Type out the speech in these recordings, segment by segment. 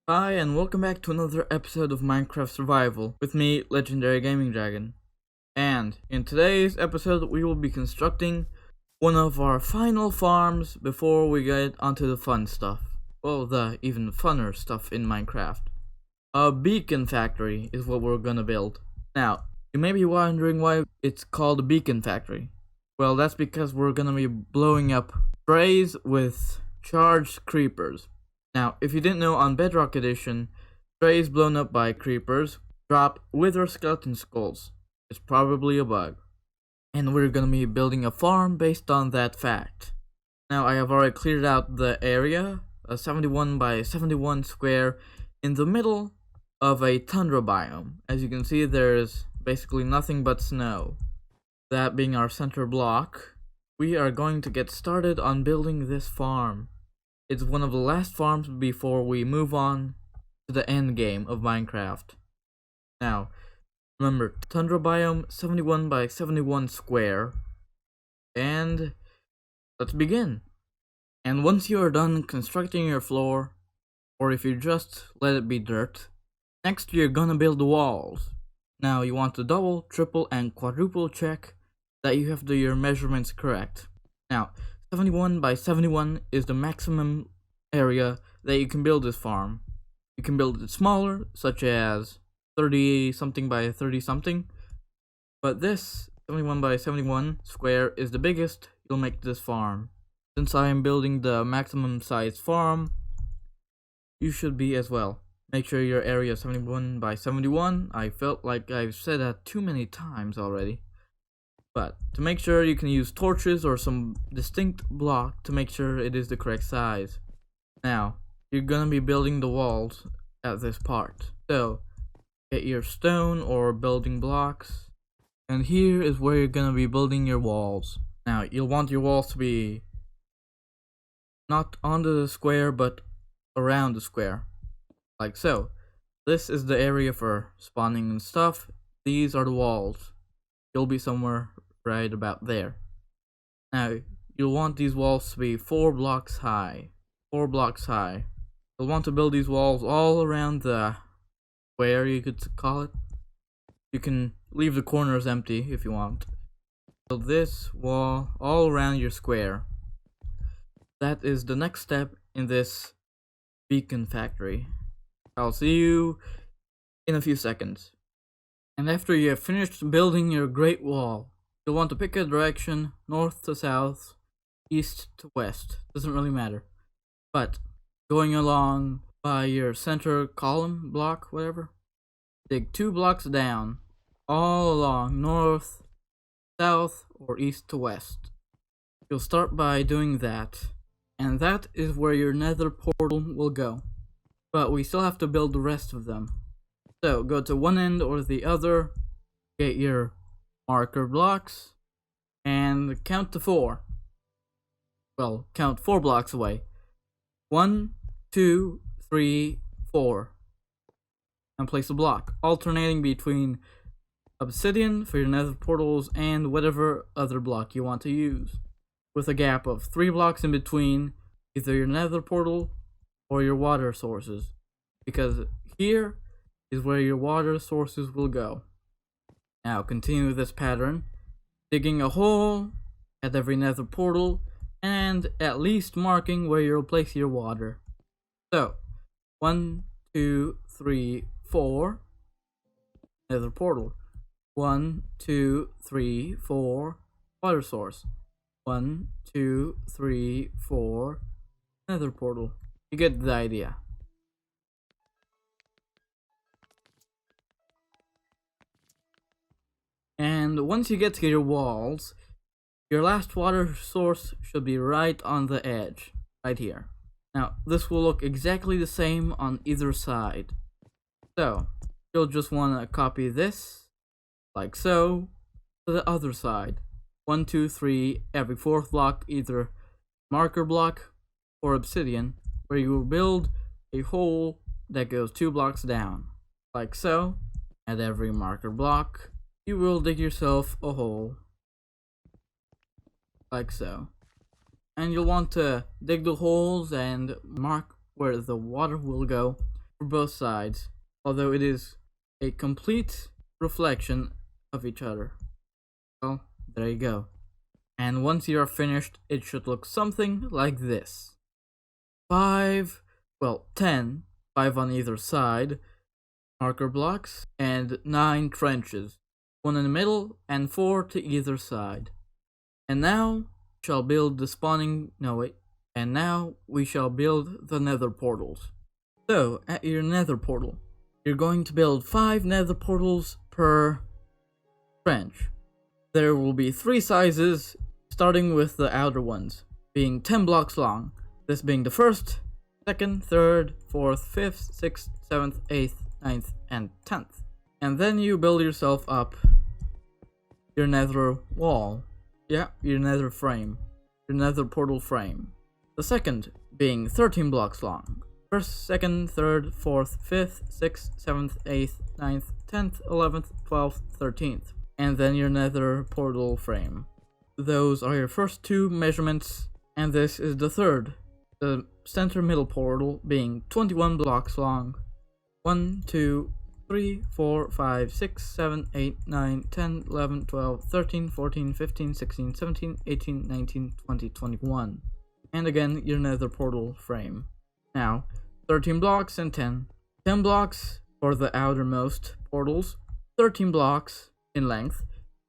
Hi, and welcome back to another episode of Minecraft Survival with me, Legendary Gaming Dragon. And in today's episode, we will be constructing one of our final farms before we get onto the fun stuff. Well, the even funner stuff in Minecraft. A beacon factory is what we're gonna build. Now, you may be wondering why it's called a beacon factory. Well, that's because we're gonna be blowing up sprays with charged creepers. Now, if you didn't know, on Bedrock Edition, strays blown up by creepers drop wither skeleton skulls. It's probably a bug. And we're gonna be building a farm based on that fact. Now, I have already cleared out the area, a 71 by 71 square, in the middle of a tundra biome. As you can see, there's basically nothing but snow. That being our center block, we are going to get started on building this farm. It's one of the last farms before we move on to the end game of Minecraft. Now, remember, Tundra Biome 71 by 71 square. And let's begin. And once you are done constructing your floor, or if you just let it be dirt, next you're gonna build the walls. Now you want to double, triple, and quadruple check that you have your measurements correct. Now, 71 by 71 is the maximum area that you can build this farm. You can build it smaller, such as 30 something by 30 something, but this 71 by 71 square is the biggest you'll make this farm. Since I am building the maximum size farm, you should be as well. Make sure your area is 71 by 71. I felt like I've said that too many times already. But to make sure, you can use torches or some distinct block to make sure it is the correct size. Now, you're gonna be building the walls at this part. So, get your stone or building blocks. And here is where you're gonna be building your walls. Now, you'll want your walls to be not onto the square, but around the square. Like so. This is the area for spawning and stuff. These are the walls. You'll be somewhere right about there. Now, you'll want these walls to be 4 blocks high. 4 blocks high. You'll want to build these walls all around the square, you could call it. You can leave the corners empty if you want. Build this wall all around your square. That is the next step in this beacon factory. I'll see you in a few seconds. And after you have finished building your great wall, you'll want to pick a direction, north to south, east to west, doesn't really matter. But going along by your center column block, whatever, dig 2 blocks down, all along north, south, or east to west. You'll start by doing that, and that is where your nether portal will go. But we still have to build the rest of them. So go to one end or the other, get your marker blocks, and count to 4. Well, count 4 blocks away. 1, 2, 3, 4. And place a block, alternating between obsidian for your nether portals and whatever other block you want to use, with a gap of 3 blocks in between either your nether portal or your water sources, because here is where your water sources will go. Now continue this pattern, digging a hole at every nether portal and at least marking where you'll place your water. So 1, 2, 3, 4 nether portal. 1, 2, 3, 4 water source. 1, 2, 3, 4 nether portal. You get the idea. And once you get to your walls, your last water source should be right on the edge, right here. Now, this will look exactly the same on either side. So, you'll just want to copy this, like so, to the other side. 1, 2, 3, every 4th block, either marker block or obsidian, where you will build a hole that goes 2 blocks down, like so. At every marker block, you will dig yourself a hole, like so. And you'll want to dig the holes and mark where the water will go for both sides, although it is a complete reflection of each other. Well, there you go. And once you are finished, it should look something like this. 5 on either side, marker blocks, and 9 trenches, 1 in the middle and 4 to either side. And now shall build the spawning, and now we shall build the nether portals. So, at your nether portal, you're going to build 5 nether portals per trench. There will be 3 sizes, starting with the outer ones, being 10 blocks long, this being the 1st, 2nd, 3rd, 4th, 5th, 6th, 7th, 8th, 9th, and 10th. And then you build yourself up your nether wall, your nether frame, your nether portal frame. The 2nd being 13 blocks long, 1st, 2nd, 3rd, 4th, 5th, 6th, 7th, 8th, 9th, 10th, 11th, 12th, 13th. And then your nether portal frame. Those are your first 2 measurements, and this is the 3rd. The center middle portal being 21 blocks long. 1, 2, 3, 4, 5, 6, 7, 8, 9, 10, 11, 12, 13, 14, 15, 16, 17, 18, 19, 20, 21. And again, your nether portal frame. Now, 13 blocks and 10. 10 blocks for the outermost portals, 13 blocks in length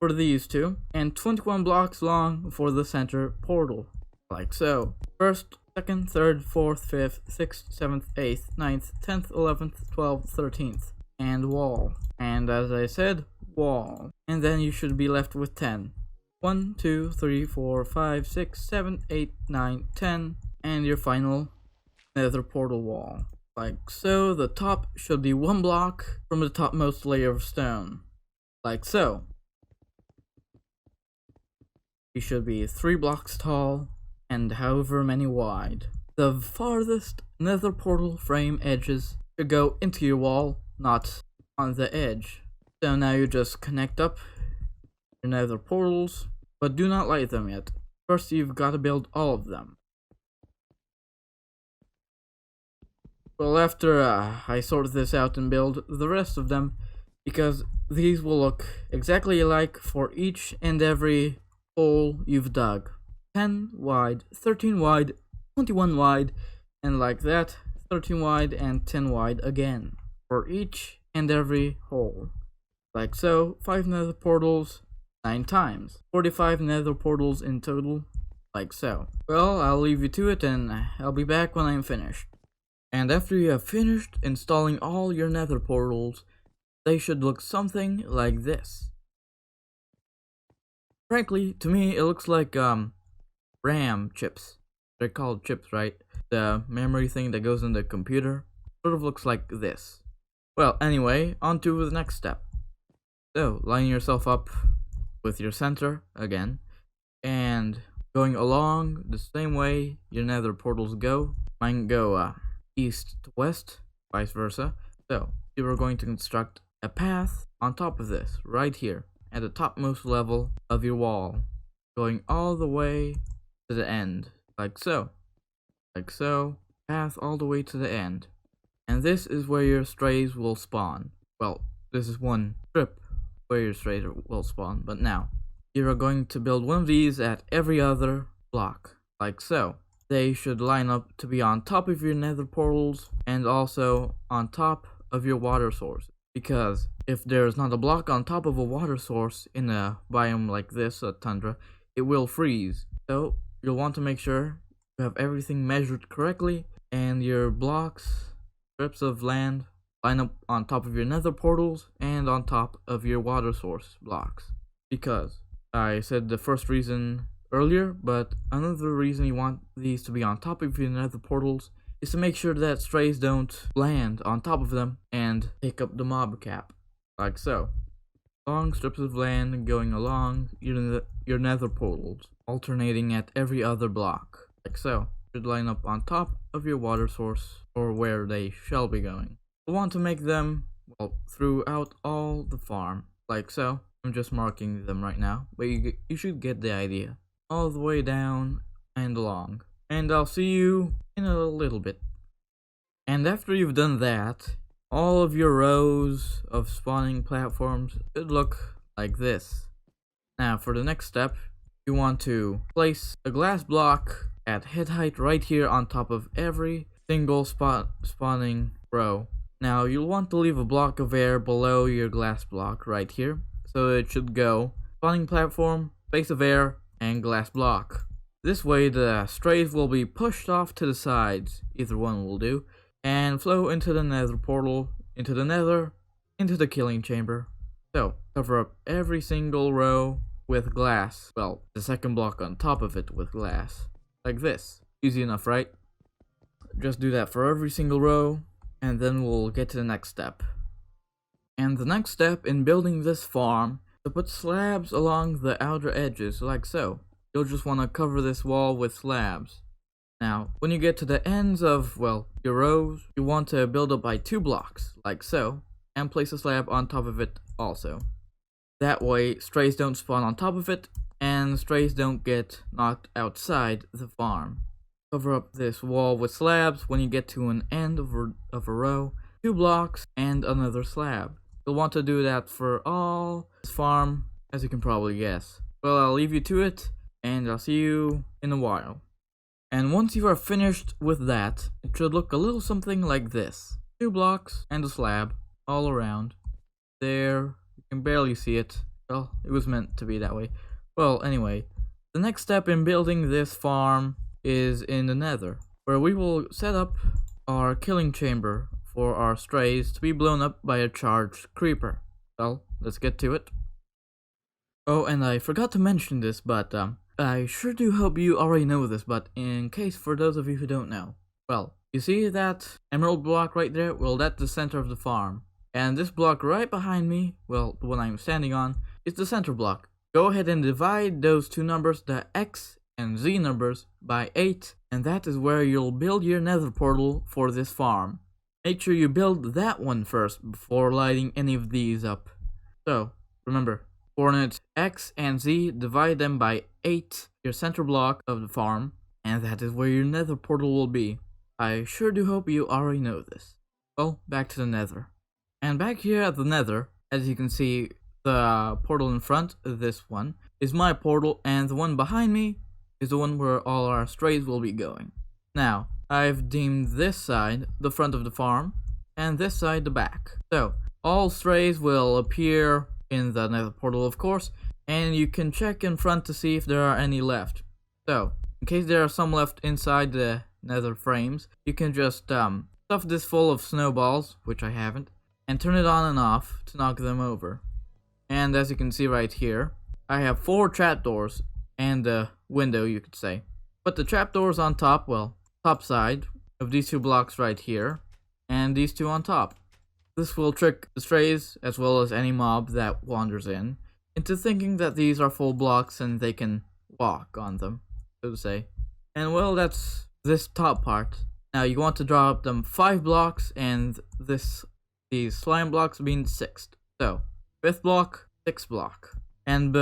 for these 2, and 21 blocks long for the center portal, like so. 1st, 2nd, 3rd, 4th, 5th, 6th, 7th, 8th, 9th, 10th, 11th, 12th, 13th, and wall. And as I said, wall. And then you should be left with 10. 1, 2, 3, 4, 5, 6, 7, 8, 9, 10, and your final nether portal wall. Like so. The top should be 1 block from the topmost layer of stone. Like so. You should be 3 blocks tall and however many wide. The farthest nether portal frame edges should go into your wall, not on the edge. So now you just connect up your nether portals, but do not light them yet. First you've got to build all of them. Well, after I sort this out and build the rest of them, because these will look exactly alike for each and every hole you've dug. 10 wide, 13 wide, 21 wide, and like that, 13 wide and 10 wide again, for each and every hole. Like so. 5 nether portals, 9 times. 45 nether portals in total, like so. Well, I'll leave you to it and I'll be back when I'm finished. And after you have finished installing all your nether portals, they should look something like this. Frankly, to me, it looks like RAM chips. They're called chips, right? The memory thing that goes in the computer sort of looks like this. Well, anyway, on to the next step. So, lining yourself up with your center again, and going along the same way your nether portals go. Mine go east to west, vice versa. So, you are going to construct a path on top of this, right here, at the topmost level of your wall, going all the way to the end, like so. Like so, path all the way to the end. And this is where your strays will spawn. Well, this is one strip where your strays will spawn, but now, you are going to build one of these at every other block, like so. They should line up to be on top of your nether portals, and also on top of your water source. Because if there's not a block on top of a water source in a biome like this, a tundra, it will freeze. So you'll want to make sure you have everything measured correctly, and your blocks, strips of land, line up on top of your nether portals and on top of your water source blocks. Because I said the first reason earlier, but another reason you want these to be on top of your nether portals is to make sure that strays don't land on top of them and take up the mob cap, like so. Long strips of land going along your nether portals, alternating at every other block, like so. Should line up on top of your water source, or where they shall be going. You'll want to make them, well, throughout all the farm, like so. I'm just marking them right now, but you should get the idea. All the way down and along. And I'll see you in a little bit. And after you've done that, all of your rows of spawning platforms should look like this. Now for the next step, you want to place a glass block at head height right here on top of every single spawning row. Now you'll want to leave a block of air below your glass block right here, so it should go spawning platform, space of air, and glass block. This way the strays will be pushed off to the sides, either one will do, and flow into the nether portal, into the nether, into the killing chamber. So, cover up every single row with glass. Well, the second block on top of it with glass. Like this. Easy enough, right? Just do that for every single row, and then we'll get to the next step. And the next step in building this farm is to put slabs along the outer edges, like so. You'll just want to cover this wall with slabs. Now, when you get to the ends of, well, your rows, you want to build up by 2 blocks, like so, and place a slab on top of it also. That way, strays don't spawn on top of it, and strays don't get knocked outside the farm. Cover up this wall with slabs when you get to an end of a row, 2 blocks, and another slab. You'll want to do that for all this farm, as you can probably guess. Well, I'll leave you to it, and I'll see you in a while. And once you are finished with that, it should look a little something like this. 2 blocks and a slab all around. There, you can barely see it. Well, it was meant to be that way. Well, anyway, the next step in building this farm is in the nether, where we will set up our killing chamber for our strays to be blown up by a charged creeper. Well, let's get to it. Oh, and I forgot to mention this, but I sure do hope you already know this, but in case for those of you who don't know. Well, you see that emerald block right there? Well, that's the center of the farm. And this block right behind me, well, the one I'm standing on, is the center block. Go ahead and divide those two numbers, the X and Z numbers, by 8, and that is where you'll build your nether portal for this farm. Make sure you build that one first before lighting any of these up. So, remember, coordinates X and Z, divide them by 8, your center block of the farm, and that is where your nether portal will be. I sure do hope you already know this. Well, back to the nether. And back here at the nether, as you can see, the portal in front, this one, is my portal, and the one behind me is the one where all our strays will be going. Now, I've deemed this side the front of the farm, and this side the back. So, all strays will appear in the nether portal, of course, and you can check in front to see if there are any left. So, in case there are some left inside the nether frames, you can just stuff this full of snowballs, which I haven't, and turn it on and off to knock them over. And as you can see right here, I have 4 trapdoors and a window, you could say. But the trapdoors on top, well, top side of these 2 blocks right here, and these 2 on top. This will trick the strays, as well as any mob that wanders in, into thinking that these are full blocks and they can walk on them, so to say. And well, that's this top part. Now you want to draw up them 5 blocks, and these slime blocks being 6th. So, 5th block, 6th block. And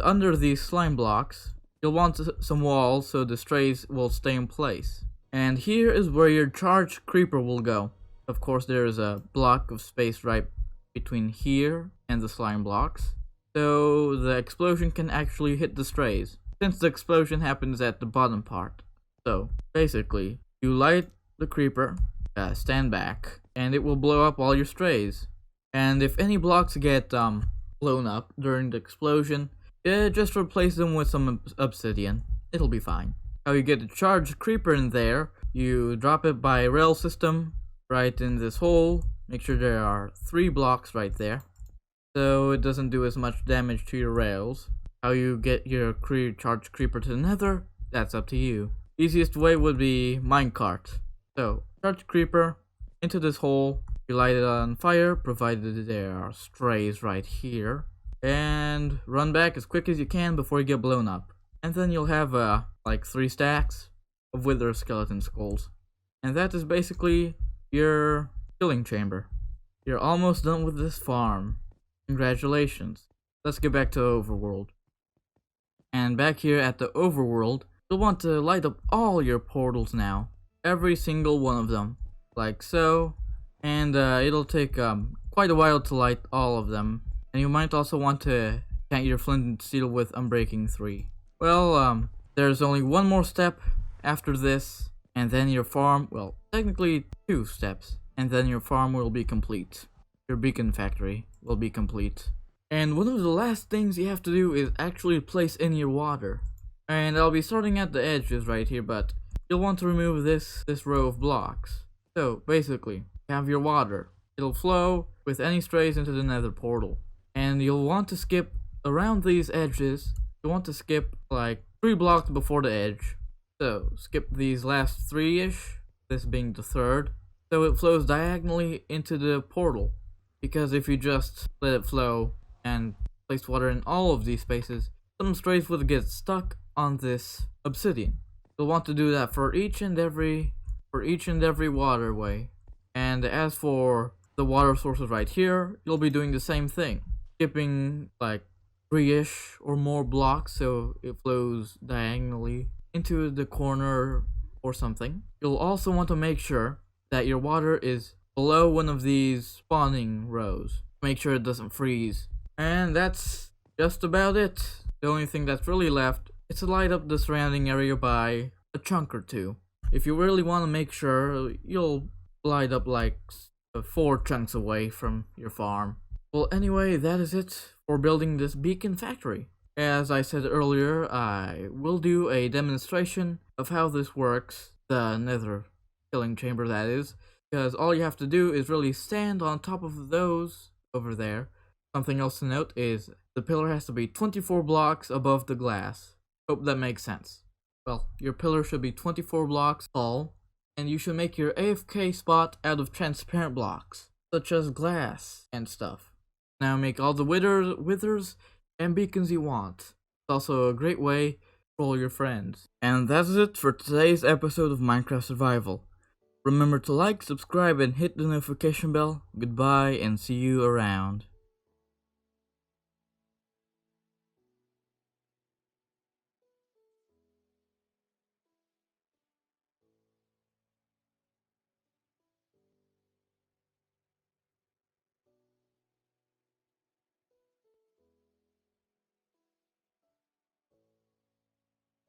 under these slime blocks, you'll want some walls so the strays will stay in place. And here is where your charged creeper will go. Of course, there is a block of space right between here and the slime blocks, so the explosion can actually hit the strays, since the explosion happens at the bottom part. So, basically, you light the creeper, stand back, and it will blow up all your strays. And if any blocks get blown up during the explosion, just replace them with some obsidian. It'll be fine. How you get a charged creeper in there, you drop it by rail system right in this hole. Make sure there are 3 blocks right there, so it doesn't do as much damage to your rails. How you get your charged creeper to the nether, that's up to you. Easiest way would be minecart. So, charged creeper into this hole, you light it on fire, provided there are strays right here, and run back as quick as you can before you get blown up. And then you'll have like 3 stacks of wither skeleton skulls. And that is basically your killing chamber. You're almost done with this farm. Congratulations. Let's get back to Overworld. And back here at the Overworld, you'll want to light up all your portals now. Every single one of them. like so, and it'll take quite a while to light all of them. And you might also want to count your flint and steel with Unbreaking 3. Well, there's only one more step after this, and then your farm, well, technically 2 steps, and then your farm will be complete. Your beacon factory will be complete. And one of the last things you have to do is actually place in your water. And I'll be starting at the edges right here, but you'll want to remove this row of blocks. So basically, you have your water. It'll flow with any strays into the nether portal. And you'll want to skip around these edges. You'll want to skip like 3 blocks before the edge. So skip these last 3-ish, this being the 3rd. So it flows diagonally into the portal. Because if you just let it flow and place water in all of these spaces, some strays would get stuck on this obsidian. You'll want to do that for each and every waterway. And as for the water sources right here, you'll be doing the same thing. Skipping like 3-ish or more blocks so it flows diagonally into the corner or something. You'll also want to make sure that your water is below one of these spawning rows. Make sure it doesn't freeze. And that's just about it. The only thing that's really left is to light up the surrounding area by a chunk or 2. If you really want to make sure, you'll light up like 4 chunks away from your farm. Well, anyway, that is it for building this beacon factory. As I said earlier, I will do a demonstration of how this works, the nether killing chamber that is, because all you have to do is really stand on top of those over there. Something else to note is the pillar has to be 24 blocks above the glass. Hope that makes sense. Well, your pillar should be 24 blocks tall, and you should make your AFK spot out of transparent blocks, such as glass and stuff. Now make all the withers and beacons you want. It's also a great way to troll your friends. And that's it for today's episode of Minecraft Survival. Remember to like, subscribe, and hit the notification bell. Goodbye, and see you around.